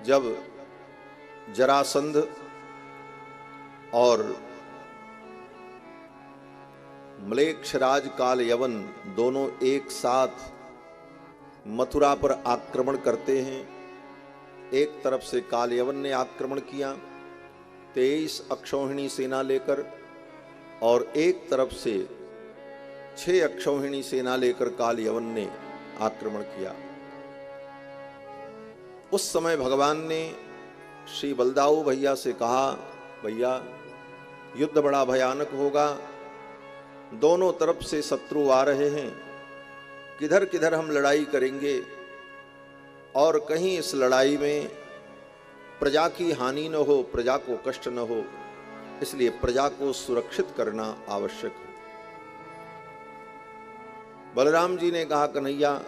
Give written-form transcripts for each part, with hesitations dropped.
जब जरासंध और म्लेच्छराज काल यवन दोनों एक साथ मथुरा पर आक्रमण करते हैं। एक तरफ से काल यवन ने आक्रमण किया 23 अक्षौहिणी सेना लेकर, और एक तरफ से 6 अक्षौहिणी सेना लेकर काल यवन ने आक्रमण किया। उस समय भगवान ने श्री बलदाऊ भैया से कहा, भैया युद्ध बड़ा भयानक होगा, दोनों तरफ से शत्रु आ रहे हैं, किधर किधर हम लड़ाई करेंगे और कहीं इस लड़ाई में प्रजा की हानि न हो, प्रजा को कष्ट न हो, इसलिए प्रजा को सुरक्षित करना आवश्यक है। बलराम जी ने कहा, कन्हैया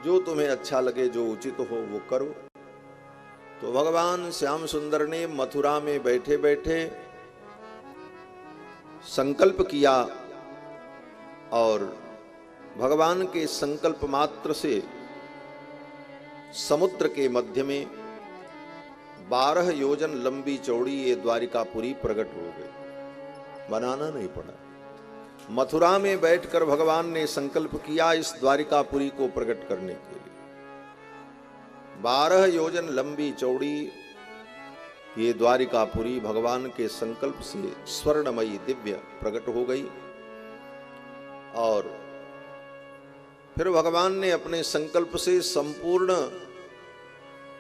जो तुम्हें अच्छा लगे, जो उचित हो वो करो। तो भगवान श्याम सुंदर ने मथुरा में बैठे बैठे संकल्प किया, और भगवान के संकल्प मात्र से समुद्र के मध्य में 12 योजन लंबी चौड़ी ये द्वारिकापुरी प्रकट हो गई। बनाना नहीं पड़ा। मथुरा में बैठकर भगवान ने संकल्प किया इस द्वारिकापुरी को प्रकट करने के लिए। 12 योजन लंबी चौड़ी ये द्वारिकापुरी भगवान के संकल्प से स्वर्णमयी दिव्य प्रकट हो गई। और फिर भगवान ने अपने संकल्प से संपूर्ण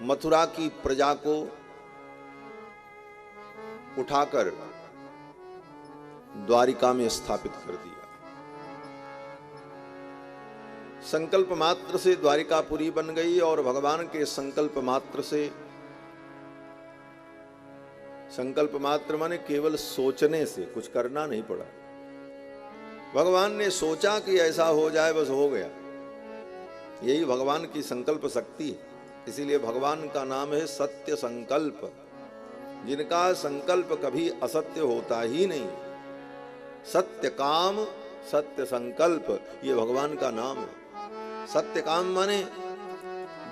मथुरा की प्रजा को उठाकर द्वारिका में स्थापित कर दिया। संकल्प मात्र से द्वारिकापुरी बन गई, और भगवान के संकल्प मात्र से, संकल्प मात्र माने केवल सोचने से, कुछ करना नहीं पड़ा। भगवान ने सोचा कि ऐसा हो जाए, बस हो गया। यही भगवान की संकल्प शक्ति है। इसीलिए भगवान का नाम है सत्य संकल्प, जिनका संकल्प कभी असत्य होता ही नहीं। सत्य काम सत्य संकल्प, ये भगवान का नाम है। सत्य काम माने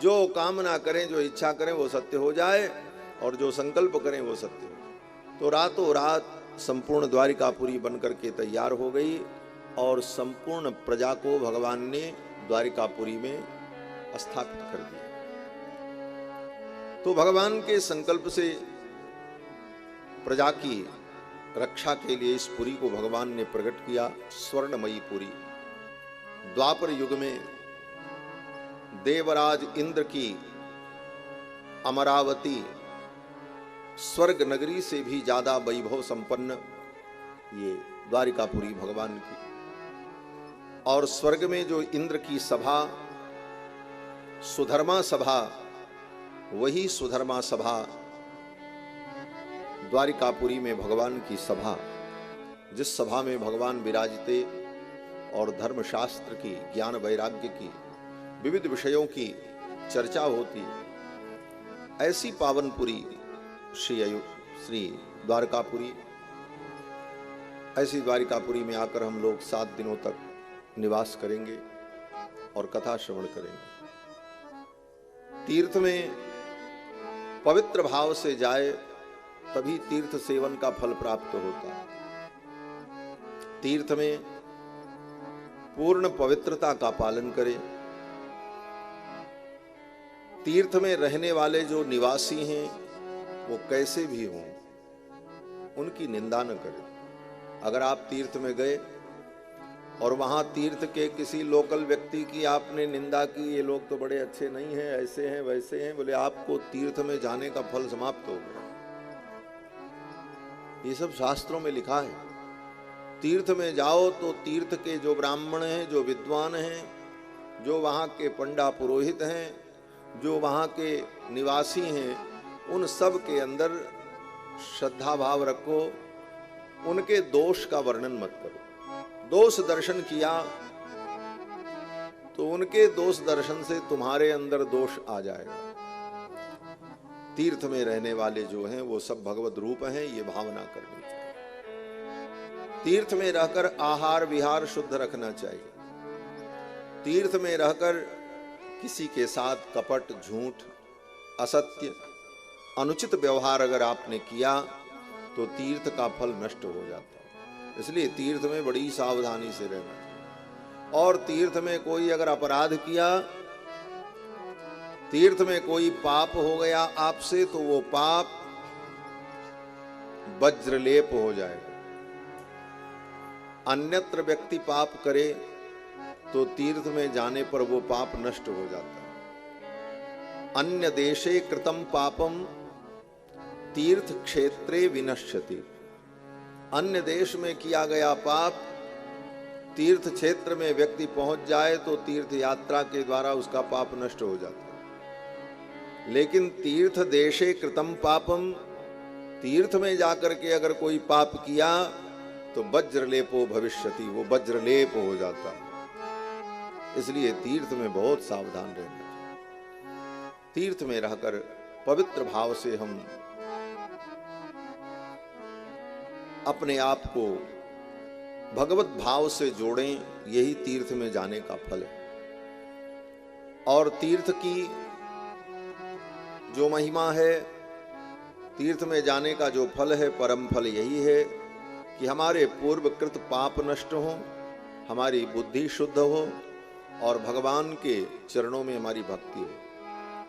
जो कामना करें, जो इच्छा करें वो सत्य हो जाए, और जो संकल्प करें वो सत्य हो। तो रातों रात संपूर्ण द्वारिकापुरी बनकर के तैयार हो गई, और संपूर्ण प्रजा को भगवान ने द्वारिकापुरी में स्थापित कर दिया। तो भगवान के संकल्प से प्रजा की रक्षा के लिए इस पुरी को भगवान ने प्रकट किया, स्वर्णमयी पुरी। द्वापर युग में देवराज इंद्र की अमरावती स्वर्ग नगरी से भी ज्यादा वैभव संपन्न ये द्वारिकापुरी भगवान की। और स्वर्ग में जो इंद्र की सभा सुधर्मा सभा, वही सुधर्मा सभा द्वारिकापुरी में भगवान की सभा, जिस सभा में भगवान विराजते और धर्मशास्त्र की, ज्ञान वैराग्य की, विविध विषयों की चर्चा होती, ऐसी पावनपुरी श्री द्वारकापुरी। ऐसी द्वारिकापुरी में आकर हम लोग 7 दिनों तक निवास करेंगे और कथा श्रवण करेंगे। तीर्थ में पवित्र भाव से जाए तभी तीर्थ सेवन का फल प्राप्त होता है। तीर्थ में पूर्ण पवित्रता का पालन करें। तीर्थ में रहने वाले जो निवासी हैं वो कैसे भी हों, उनकी निंदा न करें। अगर आप तीर्थ में गए और वहां तीर्थ के किसी लोकल व्यक्ति की आपने निंदा की, ये लोग तो बड़े अच्छे नहीं हैं, ऐसे हैं वैसे हैं, बोले आपको तीर्थ में जाने का फल समाप्त हो गया। ये सब शास्त्रों में लिखा है। तीर्थ में जाओ तो तीर्थ के जो ब्राह्मण हैं, जो विद्वान हैं, जो वहाँ के पंडा पुरोहित हैं, जो वहाँ के निवासी हैं, उन सब के अंदर श्रद्धा भाव रखो। उनके दोष का वर्णन मत करो। दोष दर्शन किया तो उनके दोष दर्शन से तुम्हारे अंदर दोष आ जाएगा। तीर्थ में रहने वाले जो हैं वो सब भगवत रूप हैं, ये भावना करनी चाहिए। तीर्थ में रहकर आहार विहार शुद्ध रखना चाहिए। तीर्थ में रहकर किसी के साथ कपट, झूठ असत्य अनुचित व्यवहार अगर आपने किया तो तीर्थ का फल नष्ट हो जाता है। इसलिए तीर्थ में बड़ी सावधानी से रहना चाहिए। और तीर्थ में कोई अगर अपराध किया, तीर्थ में कोई पाप हो गया आपसे, तो वो पाप वज्रलेप हो जाएगा। अन्यत्र व्यक्ति पाप करे तो तीर्थ में जाने पर वो पाप नष्ट हो जाता है। अन्य देशे कृतम पापम तीर्थ क्षेत्रे विनश्यति। अन्य देश में किया गया पाप तीर्थ क्षेत्र में व्यक्ति पहुंच जाए तो तीर्थ यात्रा के द्वारा उसका पाप नष्ट हो जाता है। लेकिन तीर्थ देशे कृतम पापम, तीर्थ में जाकर के अगर कोई पाप किया तो वज्रलेपो भविष्यति, वो वज्रलेप हो जाता है। इसलिए तीर्थ में बहुत सावधान रहना चाहिए। तीर्थ में रहकर पवित्र भाव से हम अपने आप को भगवत भाव से जोड़ें, यही तीर्थ में जाने का फल है। और तीर्थ की जो महिमा है, तीर्थ में जाने का जो फल है, परम फल यही है कि हमारे पूर्वकृत पाप नष्ट हो, हमारी बुद्धि शुद्ध हो और भगवान के चरणों में हमारी भक्ति हो।